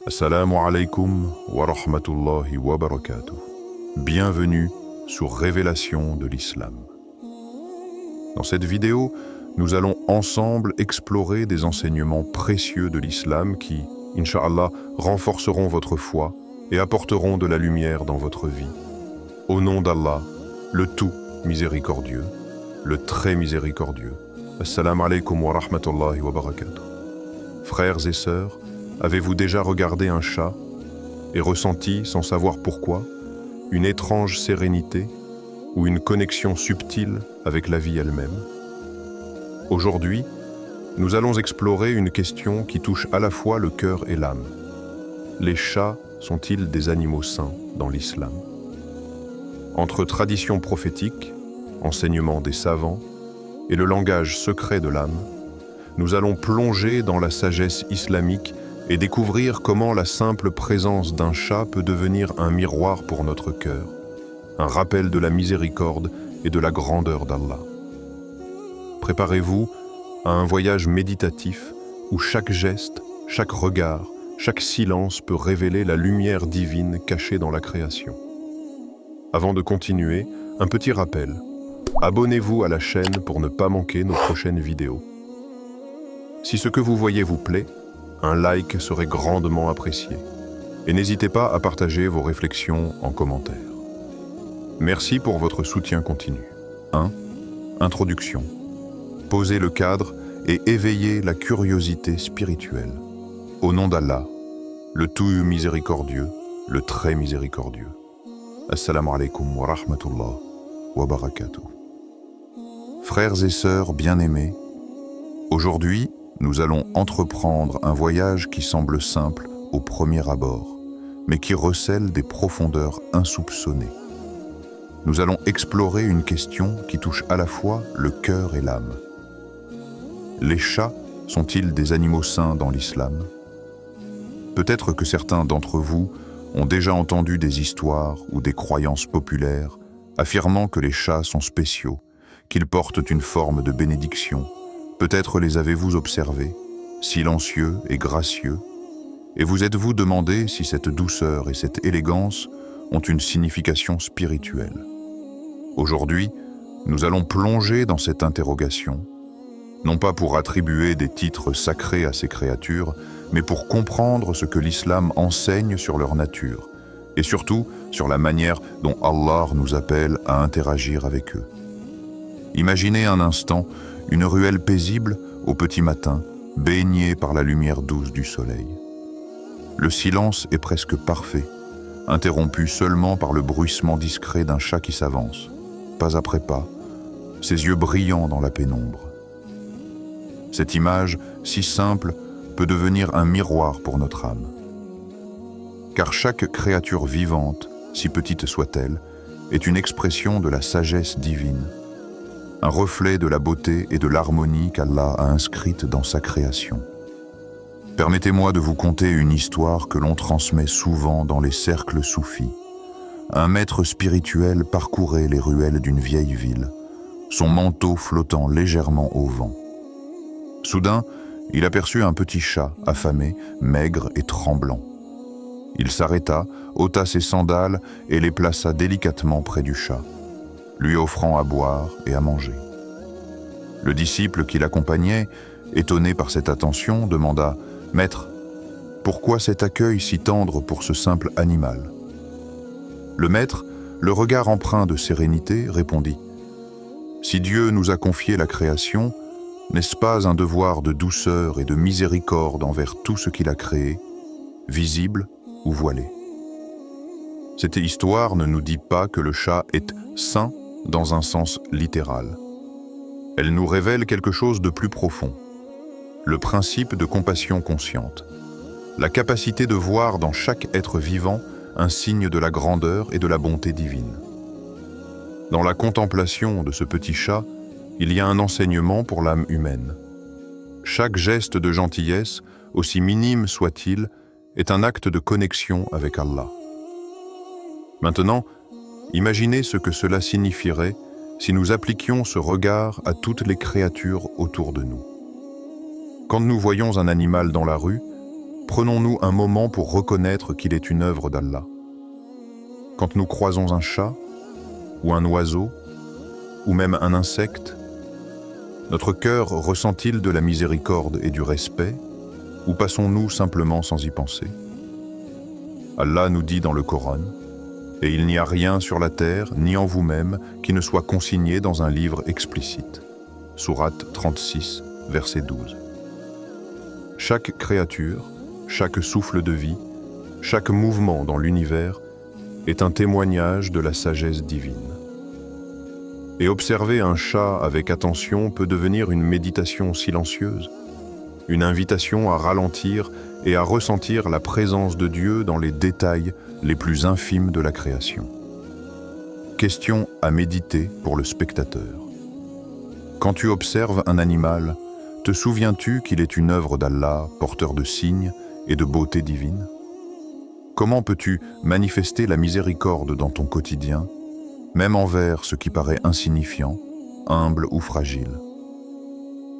Assalamu alaikum wa rahmatullahi wa barakatuh. Bienvenue sur Révélation de l'Islam. Dans cette vidéo, nous allons ensemble explorer des enseignements précieux de l'Islam qui, Inch'Allah, renforceront votre foi et apporteront de la lumière dans votre vie. Au nom d'Allah, le tout miséricordieux, le très miséricordieux. Assalamu alaikum wa rahmatullahi wa barakatuh. Frères et sœurs, avez-vous déjà regardé un chat et ressenti, sans savoir pourquoi, une étrange sérénité ou une connexion subtile avec la vie elle-même? Aujourd'hui, nous allons explorer une question qui touche à la fois le cœur et l'âme. Les chats sont-ils des animaux saints dans l'islam? Entre tradition prophétique, enseignement des savants et le langage secret de l'âme, nous allons plonger dans la sagesse islamique et découvrir comment la simple présence d'un chat peut devenir un miroir pour notre cœur, un rappel de la miséricorde et de la grandeur d'Allah. Préparez-vous à un voyage méditatif où chaque geste, chaque regard, chaque silence peut révéler la lumière divine cachée dans la création. Avant de continuer, un petit rappel. Abonnez-vous à la chaîne pour ne pas manquer nos prochaines vidéos. Si ce que vous voyez vous plaît, un like serait grandement apprécié. Et n'hésitez pas à partager vos réflexions en commentaire. Merci pour votre soutien continu. 1. Introduction. Posez le cadre et éveillez la curiosité spirituelle. Au nom d'Allah, le tout miséricordieux, le très miséricordieux. Assalamu alaikum wa rahmatullah wa barakatuh. Frères et sœurs bien-aimés, aujourd'hui, nous allons entreprendre un voyage qui semble simple au premier abord, mais qui recèle des profondeurs insoupçonnées. Nous allons explorer une question qui touche à la fois le cœur et l'âme. Les chats sont-ils des animaux saints dans l'islam? Peut-être que certains d'entre vous ont déjà entendu des histoires ou des croyances populaires affirmant que les chats sont spéciaux, qu'ils portent une forme de bénédiction. Peut-être les avez-vous observés, silencieux et gracieux, et vous êtes-vous demandé si cette douceur et cette élégance ont une signification spirituelle. Aujourd'hui, nous allons plonger dans cette interrogation, non pas pour attribuer des titres sacrés à ces créatures, mais pour comprendre ce que l'islam enseigne sur leur nature, et surtout sur la manière dont Allah nous appelle à interagir avec eux. Imaginez un instant une ruelle paisible au petit matin, baignée par la lumière douce du soleil. Le silence est presque parfait, interrompu seulement par le bruissement discret d'un chat qui s'avance, pas après pas, ses yeux brillants dans la pénombre. Cette image, si simple, peut devenir un miroir pour notre âme. Car chaque créature vivante, si petite soit-elle, est une expression de la sagesse divine, un reflet de la beauté et de l'harmonie qu'Allah a inscrite dans sa création. Permettez-moi de vous conter une histoire que l'on transmet souvent dans les cercles soufis. Un maître spirituel parcourait les ruelles d'une vieille ville, son manteau flottant légèrement au vent. Soudain, il aperçut un petit chat affamé, maigre et tremblant. Il s'arrêta, ôta ses sandales et les plaça délicatement près du chat, lui offrant à boire et à manger. Le disciple qui l'accompagnait, étonné par cette attention, demanda « Maître, pourquoi cet accueil si tendre pour ce simple animal ?» Le maître, le regard empreint de sérénité, répondit « Si Dieu nous a confié la création, n'est-ce pas un devoir de douceur et de miséricorde envers tout ce qu'il a créé, visible ou voilé ?» Cette histoire ne nous dit pas que le chat est saint dans un sens littéral. Elle nous révèle quelque chose de plus profond. Le principe de compassion consciente. La capacité de voir dans chaque être vivant un signe de la grandeur et de la bonté divine. Dans la contemplation de ce petit chat, il y a un enseignement pour l'âme humaine. Chaque geste de gentillesse, aussi minime soit-il, est un acte de connexion avec Allah. Maintenant, imaginez ce que cela signifierait si nous appliquions ce regard à toutes les créatures autour de nous. Quand nous voyons un animal dans la rue, prenons-nous un moment pour reconnaître qu'il est une œuvre d'Allah. Quand nous croisons un chat, ou un oiseau, ou même un insecte, notre cœur ressent-il de la miséricorde et du respect, ou passons-nous simplement sans y penser? Allah nous dit dans le Coran, « Et il n'y a rien sur la terre, ni en vous-même, qui ne soit consigné dans un livre explicite. » Sourate 36, verset 12. Chaque créature, chaque souffle de vie, chaque mouvement dans l'univers est un témoignage de la sagesse divine. Et observer un chat avec attention peut devenir une méditation silencieuse, une invitation à ralentir et à ressentir la présence de Dieu dans les détails les plus infimes de la création. Question à méditer pour le spectateur. Quand tu observes un animal, te souviens-tu qu'il est une œuvre d'Allah, porteur de signes et de beauté divine? Comment peux-tu manifester la miséricorde dans ton quotidien, même envers ce qui paraît insignifiant, humble ou fragile?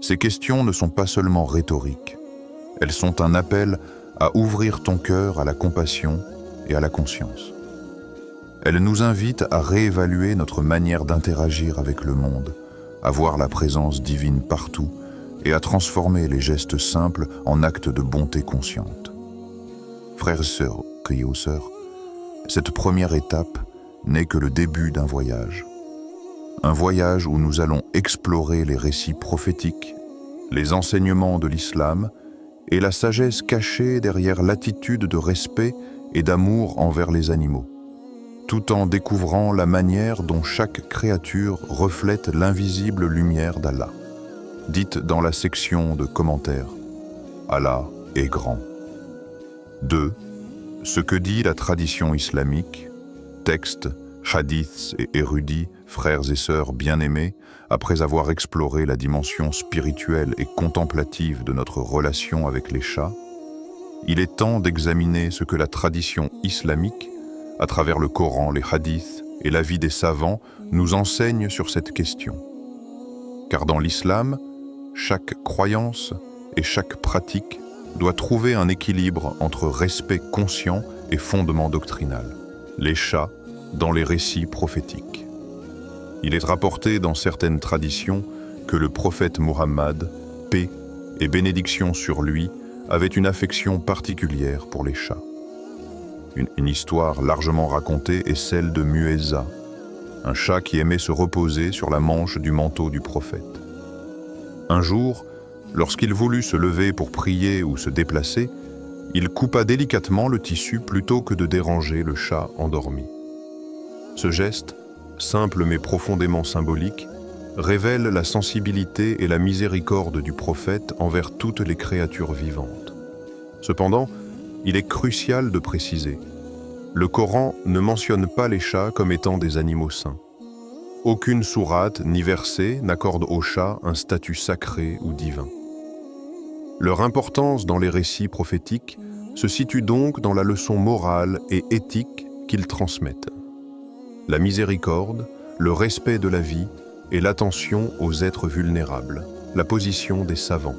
Ces questions ne sont pas seulement rhétoriques, elles sont un appel à ouvrir ton cœur à la compassion et à la conscience. Elles nous invitent à réévaluer notre manière d'interagir avec le monde, à voir la présence divine partout et à transformer les gestes simples en actes de bonté consciente. Frères et sœurs, cette première étape n'est que le début d'un voyage. Un voyage où nous allons explorer les récits prophétiques, les enseignements de l'islam et la sagesse cachée derrière l'attitude de respect et d'amour envers les animaux, tout en découvrant la manière dont chaque créature reflète l'invisible lumière d'Allah. Dites dans la section de commentaires, Allah est grand. 2. Ce que dit la tradition islamique, textes, hadiths et érudits, frères et sœurs bien-aimés, après avoir exploré la dimension spirituelle et contemplative de notre relation avec les chats, il est temps d'examiner ce que la tradition islamique, à travers le Coran, les hadiths et la vie des savants, nous enseigne sur cette question. Car dans l'islam, chaque croyance et chaque pratique doit trouver un équilibre entre respect conscient et fondement doctrinal. Les chats dans les récits prophétiques. Il est rapporté dans certaines traditions que le prophète Muhammad, paix et bénédiction sur lui, avait une affection particulière pour les chats. Une histoire largement racontée est celle de Muezza, un chat qui aimait se reposer sur la manche du manteau du prophète. Un jour, lorsqu'il voulut se lever pour prier ou se déplacer, il coupa délicatement le tissu plutôt que de déranger le chat endormi. Ce geste, simple mais profondément symbolique, révèle la sensibilité et la miséricorde du prophète envers toutes les créatures vivantes. Cependant, il est crucial de préciser, le Coran ne mentionne pas les chats comme étant des animaux saints. Aucune sourate ni verset n'accorde aux chats un statut sacré ou divin. Leur importance dans les récits prophétiques se situe donc dans la leçon morale et éthique qu'ils transmettent. La miséricorde, le respect de la vie et l'attention aux êtres vulnérables, la position des savants.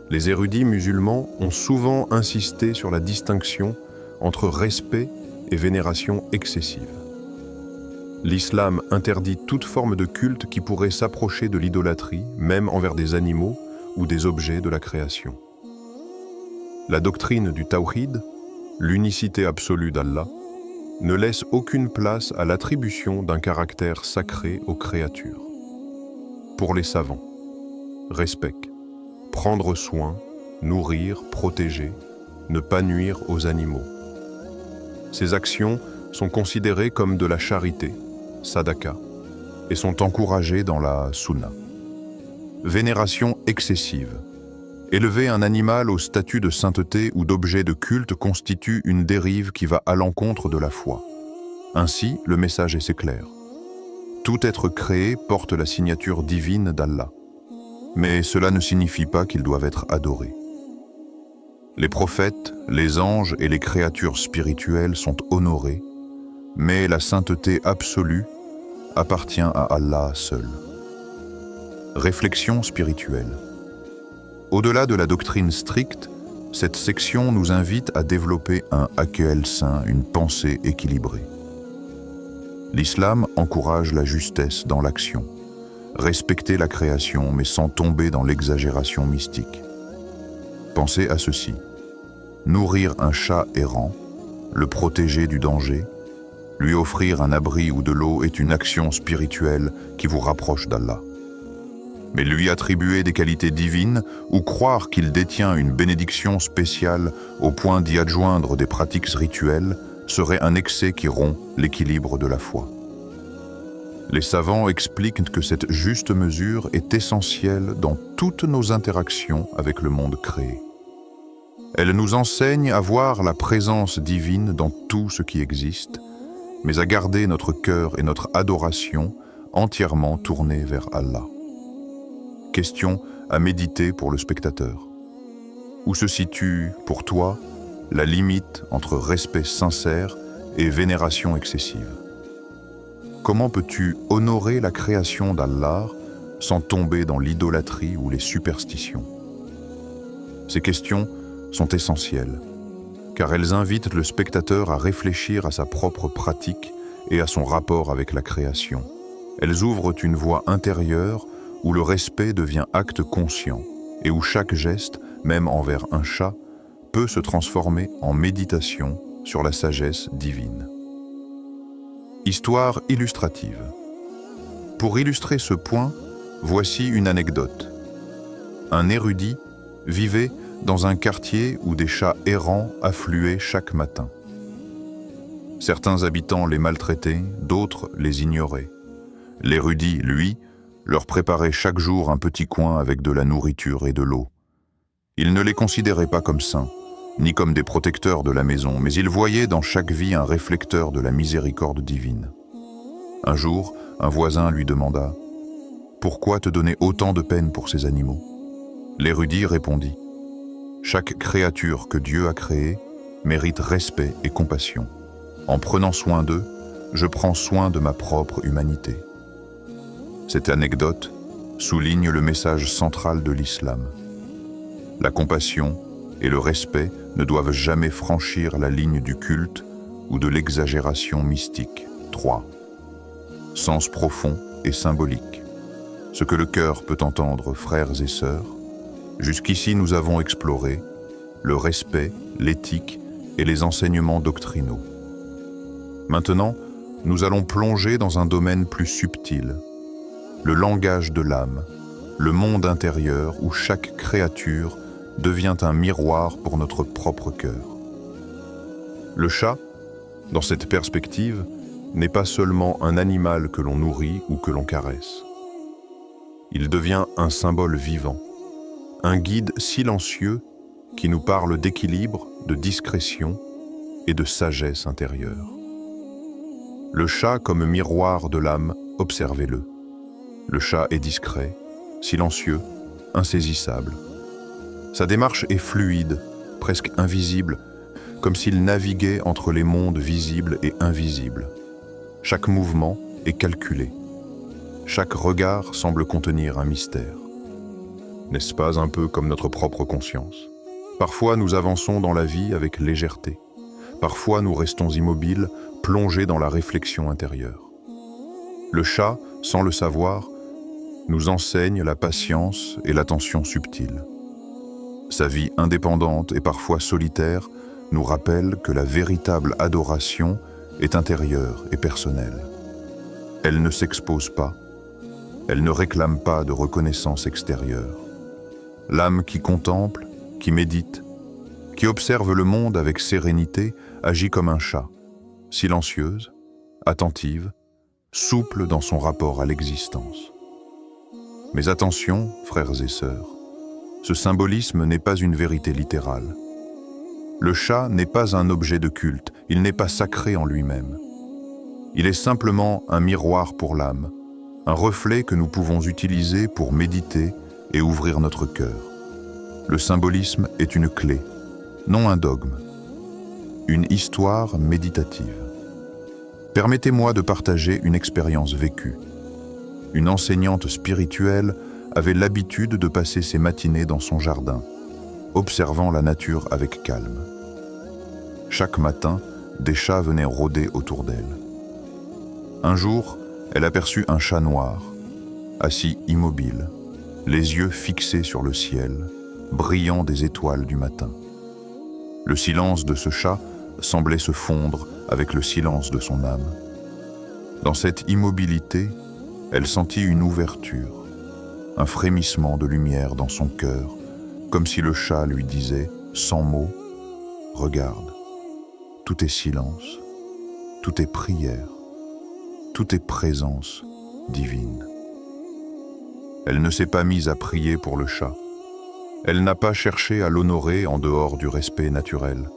Les érudits musulmans ont souvent insisté sur la distinction entre respect et vénération excessive. L'islam interdit toute forme de culte qui pourrait s'approcher de l'idolâtrie, même envers des animaux ou des objets de la création. La doctrine du tawhid, l'unicité absolue d'Allah, ne laisse aucune place à l'attribution d'un caractère sacré aux créatures. Pour les savants, respect, prendre soin, nourrir, protéger, ne pas nuire aux animaux. Ces actions sont considérées comme de la charité, sadaka, et sont encouragées dans la sunna. Vénération excessive. Élever un animal au statut de sainteté ou d'objet de culte constitue une dérive qui va à l'encontre de la foi. Ainsi, le message est clair. Tout être créé porte la signature divine d'Allah. Mais cela ne signifie pas qu'ils doivent être adorés. Les prophètes, les anges et les créatures spirituelles sont honorés, mais la sainteté absolue appartient à Allah seul. Réflexion spirituelle. Au-delà de la doctrine stricte, Cette section nous invite à développer un aql sain, une pensée équilibrée. L'islam encourage la justesse dans l'action, respecter la création mais sans tomber dans l'exagération mystique. Pensez à ceci: nourrir un chat errant, le protéger du danger, lui offrir un abri ou de l'eau est une action spirituelle qui vous rapproche d'Allah. Mais lui attribuer des qualités divines ou croire qu'il détient une bénédiction spéciale au point d'y adjoindre des pratiques rituelles serait un excès qui rompt l'équilibre de la foi. Les savants expliquent que cette juste mesure est essentielle dans toutes nos interactions avec le monde créé. Elle nous enseigne à voir la présence divine dans tout ce qui existe, mais à garder notre cœur et notre adoration entièrement tournés vers Allah. Question à méditer pour le spectateur. Où se situe, pour toi, la limite entre respect sincère et vénération excessive? Comment peux-tu honorer la création d'Allah sans tomber dans l'idolâtrie ou les superstitions? Ces questions sont essentielles, car elles invitent le spectateur à réfléchir à sa propre pratique et à son rapport avec la création. Elles ouvrent une voie intérieure où le respect devient acte conscient et où chaque geste, même envers un chat, peut se transformer en méditation sur la sagesse divine. Histoire illustrative. Pour illustrer ce point, voici une anecdote. Un érudit vivait dans un quartier où des chats errants affluaient chaque matin. Certains habitants les maltraitaient, d'autres les ignoraient. L'érudit, lui, leur préparait chaque jour un petit coin avec de la nourriture et de l'eau. Il ne les considérait pas comme saints, ni comme des protecteurs de la maison, mais il voyait dans chaque vie un réflecteur de la miséricorde divine. Un jour, un voisin lui demanda « Pourquoi te donner autant de peine pour ces animaux ?» L'érudit répondit « Chaque créature que Dieu a créée mérite respect et compassion. En prenant soin d'eux, je prends soin de ma propre humanité. » Cette anecdote souligne le message central de l'islam. La compassion et le respect ne doivent jamais franchir la ligne du culte ou de l'exagération mystique. 3. Sens profond et symbolique. Ce que le cœur peut entendre, frères et sœurs, jusqu'ici nous avons exploré le respect, l'éthique et les enseignements doctrinaux. Maintenant, nous allons plonger dans un domaine plus subtil, le langage de l'âme, le monde intérieur où chaque créature devient un miroir pour notre propre cœur. Le chat, dans cette perspective, n'est pas seulement un animal que l'on nourrit ou que l'on caresse. Il devient un symbole vivant, un guide silencieux qui nous parle d'équilibre, de discrétion et de sagesse intérieure. Le chat comme miroir de l'âme, observez-le. Le chat est discret, silencieux, insaisissable. Sa démarche est fluide, presque invisible, comme s'il naviguait entre les mondes visibles et invisibles. Chaque mouvement est calculé. Chaque regard semble contenir un mystère. N'est-ce pas un peu comme notre propre conscience? Parfois nous avançons dans la vie avec légèreté. Parfois nous restons immobiles, plongés dans la réflexion intérieure. Le chat, sans le savoir, nous enseigne la patience et l'attention subtile. Sa vie indépendante et parfois solitaire nous rappelle que la véritable adoration est intérieure et personnelle. Elle ne s'expose pas, elle ne réclame pas de reconnaissance extérieure. L'âme qui contemple, qui médite, qui observe le monde avec sérénité, agit comme un chat, silencieuse, attentive, souple dans son rapport à l'existence. Mais attention, frères et sœurs, ce symbolisme n'est pas une vérité littérale. Le chat n'est pas un objet de culte, il n'est pas sacré en lui-même. Il est simplement un miroir pour l'âme, un reflet que nous pouvons utiliser pour méditer et ouvrir notre cœur. Le symbolisme est une clé, non un dogme, une histoire méditative. Permettez-moi de partager une expérience vécue. Une enseignante spirituelle avait l'habitude de passer ses matinées dans son jardin. observant la nature avec calme. Chaque matin, des chats venaient rôder autour d'elle. Un jour, elle aperçut un chat noir, assis immobile, les yeux fixés sur le ciel, brillant des étoiles du matin. Le silence de ce chat semblait se fondre avec le silence de son âme. Dans cette immobilité, elle sentit une ouverture, un frémissement de lumière dans son cœur, comme si le chat lui disait, sans mots, « Regarde, tout est silence, tout est prière, tout est présence divine. » Elle ne s'est pas mise à prier pour le chat. Elle n'a pas cherché à l'honorer en dehors du respect naturel.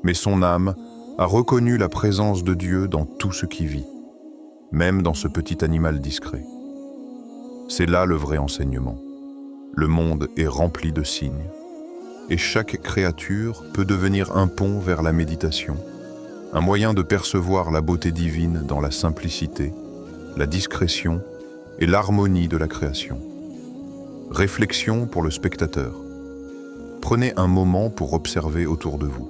Mais son âme a reconnu la présence de Dieu dans tout ce qui vit, même dans ce petit animal discret. C'est là le vrai enseignement. Le monde est rempli de signes, et chaque créature peut devenir un pont vers la méditation, un moyen de percevoir la beauté divine dans la simplicité, la discrétion et l'harmonie de la création. Réflexion pour le spectateur. Prenez un moment pour observer autour de vous.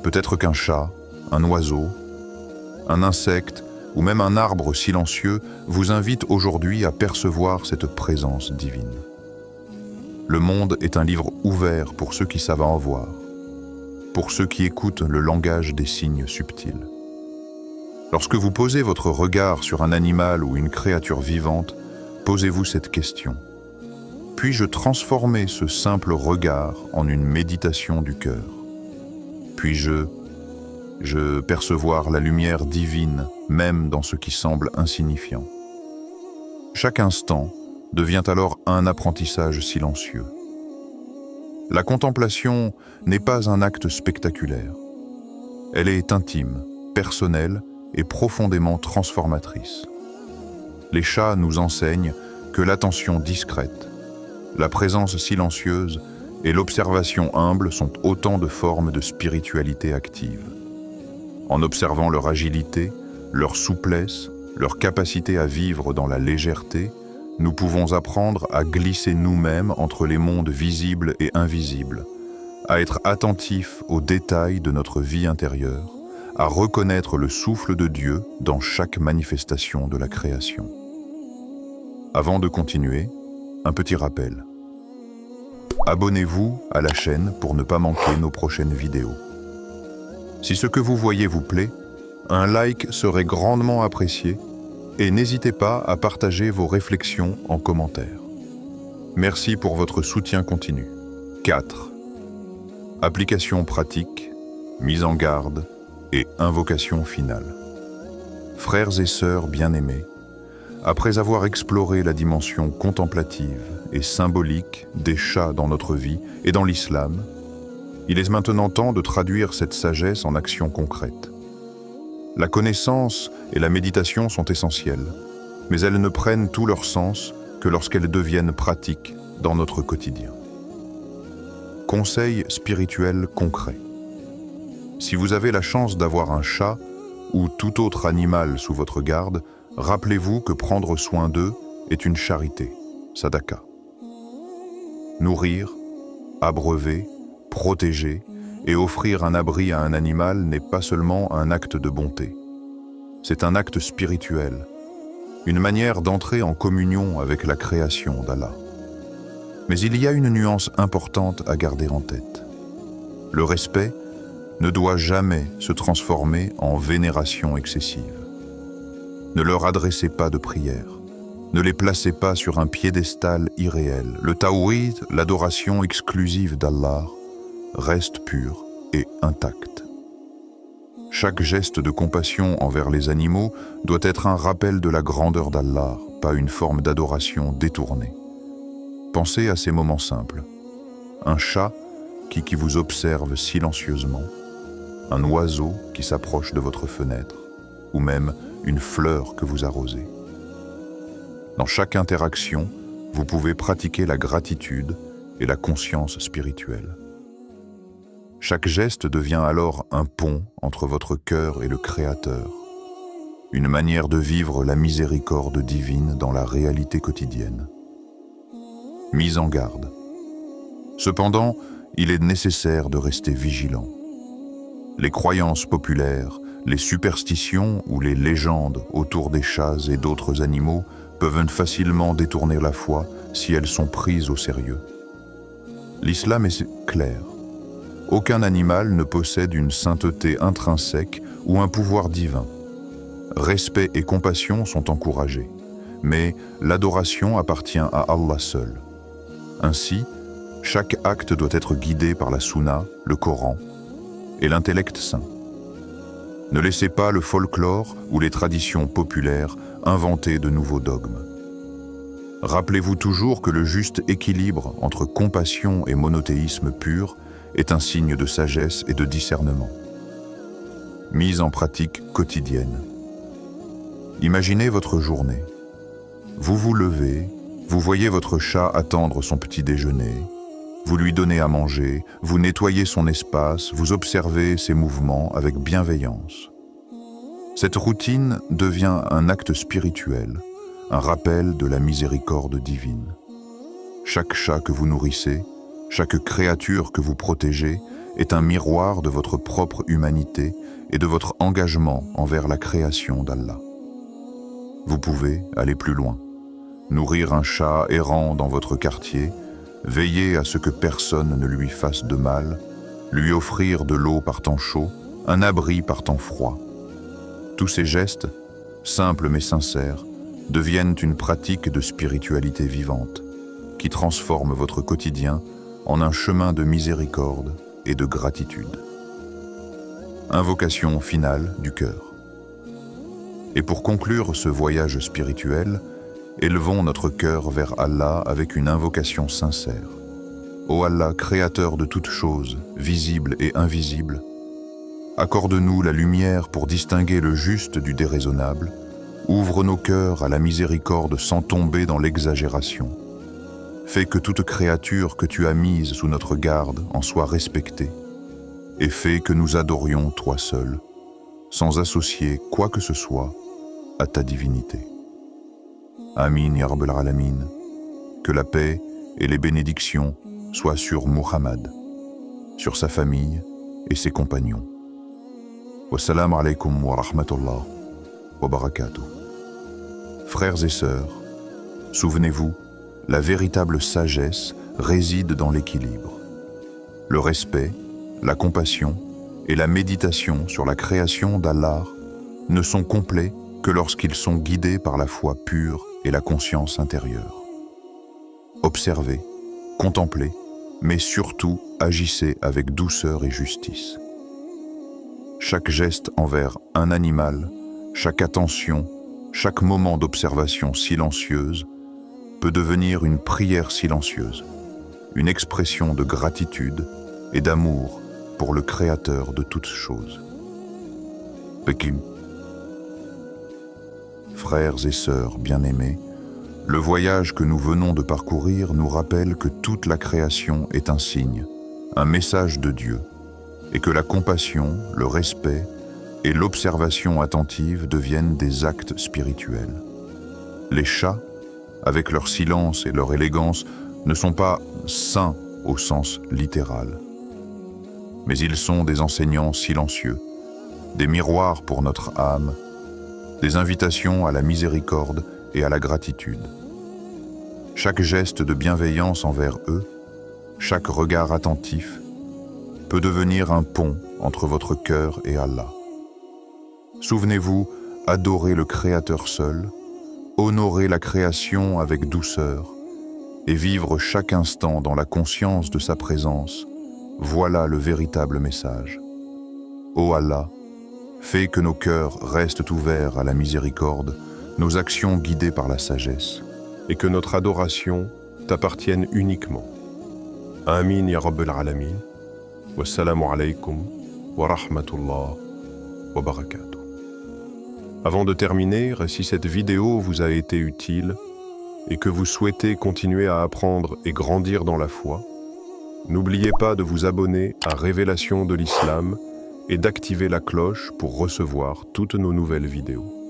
Peut-être qu'un chat, un oiseau, un insecte ou même un arbre silencieux vous invite aujourd'hui à percevoir cette présence divine. Le monde est un livre ouvert pour ceux qui savent en voir, pour ceux qui écoutent le langage des signes subtils. Lorsque vous posez votre regard sur un animal ou une créature vivante, posez-vous cette question. Puis-je transformer ce simple regard en une méditation du cœur? Puis-je percevoir la lumière divine, même dans ce qui semble insignifiant? Chaque instant devient alors un apprentissage silencieux. La contemplation n'est pas un acte spectaculaire. Elle est intime, personnelle et profondément transformatrice. Les chats nous enseignent que l'attention discrète, la présence silencieuse et l'observation humble sont autant de formes de spiritualité active. En observant leur agilité, leur souplesse, leur capacité à vivre dans la légèreté, nous pouvons apprendre à glisser nous-mêmes entre les mondes visibles et invisibles, à être attentifs aux détails de notre vie intérieure, à reconnaître le souffle de Dieu dans chaque manifestation de la création. Avant de continuer, un petit rappel. Abonnez-vous à la chaîne pour ne pas manquer nos prochaines vidéos. Si ce que vous voyez vous plaît, un like serait grandement apprécié et n'hésitez pas à partager vos réflexions en commentaire. Merci pour votre soutien continu. 4. Application pratique, mise en garde et invocation finale. Frères et sœurs bien-aimés, après avoir exploré la dimension contemplative et symbolique des chats dans notre vie et dans l'islam, il est maintenant temps de traduire cette sagesse en actions concrètes. La connaissance et la méditation sont essentielles, mais elles ne prennent tout leur sens que lorsqu'elles deviennent pratiques dans notre quotidien. Conseil spirituel concret. Si vous avez la chance d'avoir un chat ou tout autre animal sous votre garde, rappelez-vous que prendre soin d'eux est une charité, sadaka. Nourrir, abreuver, protéger et offrir un abri à un animal n'est pas seulement un acte de bonté. C'est un acte spirituel, une manière d'entrer en communion avec la création d'Allah. Mais il y a une nuance importante à garder en tête. Le respect ne doit jamais se transformer en vénération excessive. Ne leur adressez pas de prière. Ne les placez pas sur un piédestal irréel. Le tawhid, l'adoration exclusive d'Allah, reste pur et intact. Chaque geste de compassion envers les animaux doit être un rappel de la grandeur d'Allah, pas une forme d'adoration détournée. Pensez à ces moments simples. Un chat qui vous observe silencieusement, un oiseau qui s'approche de votre fenêtre, ou même une fleur que vous arrosez. Dans chaque interaction, vous pouvez pratiquer la gratitude et la conscience spirituelle. Chaque geste devient alors un pont entre votre cœur et le Créateur, une manière de vivre la miséricorde divine dans la réalité quotidienne. Mise en garde. Cependant, il est nécessaire de rester vigilant. Les croyances populaires, les superstitions ou les légendes autour des chats et d'autres animaux peuvent facilement détourner la foi si elles sont prises au sérieux. L'islam est clair. Aucun animal ne possède une sainteté intrinsèque ou un pouvoir divin. Respect et compassion sont encouragés, mais l'adoration appartient à Allah seul. Ainsi, chaque acte doit être guidé par la Sunna, le Coran et l'intellect saint. Ne laissez pas le folklore ou les traditions populaires inventer de nouveaux dogmes. Rappelez-vous toujours que le juste équilibre entre compassion et monothéisme pur est un signe de sagesse et de discernement. Mise en pratique quotidienne. Imaginez votre journée. Vous vous levez, vous voyez votre chat attendre son petit déjeuner, vous lui donnez à manger, vous nettoyez son espace, vous observez ses mouvements avec bienveillance. Cette routine devient un acte spirituel, un rappel de la miséricorde divine. Chaque chat que vous nourrissez, chaque créature que vous protégez est un miroir de votre propre humanité et de votre engagement envers la création d'Allah. Vous pouvez aller plus loin. Nourrir un chat errant dans votre quartier, veiller à ce que personne ne lui fasse de mal, lui offrir de l'eau par temps chaud, un abri par temps froid. Tous ces gestes, simples mais sincères, deviennent une pratique de spiritualité vivante qui transforme votre quotidien en un chemin de miséricorde et de gratitude. Invocation finale du cœur. Et pour conclure ce voyage spirituel, élevons notre cœur vers Allah avec une invocation sincère. Ô Allah, créateur de toutes choses, visibles et invisibles, accorde-nous la lumière pour distinguer le juste du déraisonnable, ouvre nos cœurs à la miséricorde sans tomber dans l'exagération. Fais que toute créature que tu as mise sous notre garde en soit respectée, et fais que nous adorions toi seul, sans associer quoi que ce soit à ta divinité. Amin ya Rabbal Alamin. Que la paix et les bénédictions soient sur Muhammad, sur sa famille et ses compagnons. Wassalamu alaikum wa rahmatullah wa barakatuh. Frères et sœurs, souvenez-vous, la véritable sagesse réside dans l'équilibre. Le respect, la compassion et la méditation sur la création d'Allah ne sont complets que lorsqu'ils sont guidés par la foi pure et la conscience intérieure. Observez, contemplez, mais surtout agissez avec douceur et justice. Chaque geste envers un animal, chaque attention, chaque moment d'observation silencieuse peut devenir une prière silencieuse, une expression de gratitude et d'amour pour le Créateur de toutes choses. Pekim. Frères et sœurs bien-aimés, le voyage que nous venons de parcourir nous rappelle que toute la création est un signe, un message de Dieu, et que la compassion, le respect et l'observation attentive deviennent des actes spirituels. Les chats, avec leur silence et leur élégance, ne sont pas saints au sens littéral, mais ils sont des enseignants silencieux, des miroirs pour notre âme, des invitations à la miséricorde et à la gratitude. Chaque geste de bienveillance envers eux, chaque regard attentif, peut devenir un pont entre votre cœur et Allah. Souvenez-vous, adorez le Créateur seul, honorer la création avec douceur et vivre chaque instant dans la conscience de sa présence, voilà le véritable message. Ô Allah, fais que nos cœurs restent ouverts à la miséricorde, nos actions guidées par la sagesse, et que notre adoration t'appartienne uniquement. Amin ya Rabbal Alamin. Wassalamu alaikum wa rahmatullah wa barakatuh. Avant de terminer, si cette vidéo vous a été utile et que vous souhaitez continuer à apprendre et grandir dans la foi, n'oubliez pas de vous abonner à Révélation de l'Islam et d'activer la cloche pour recevoir toutes nos nouvelles vidéos.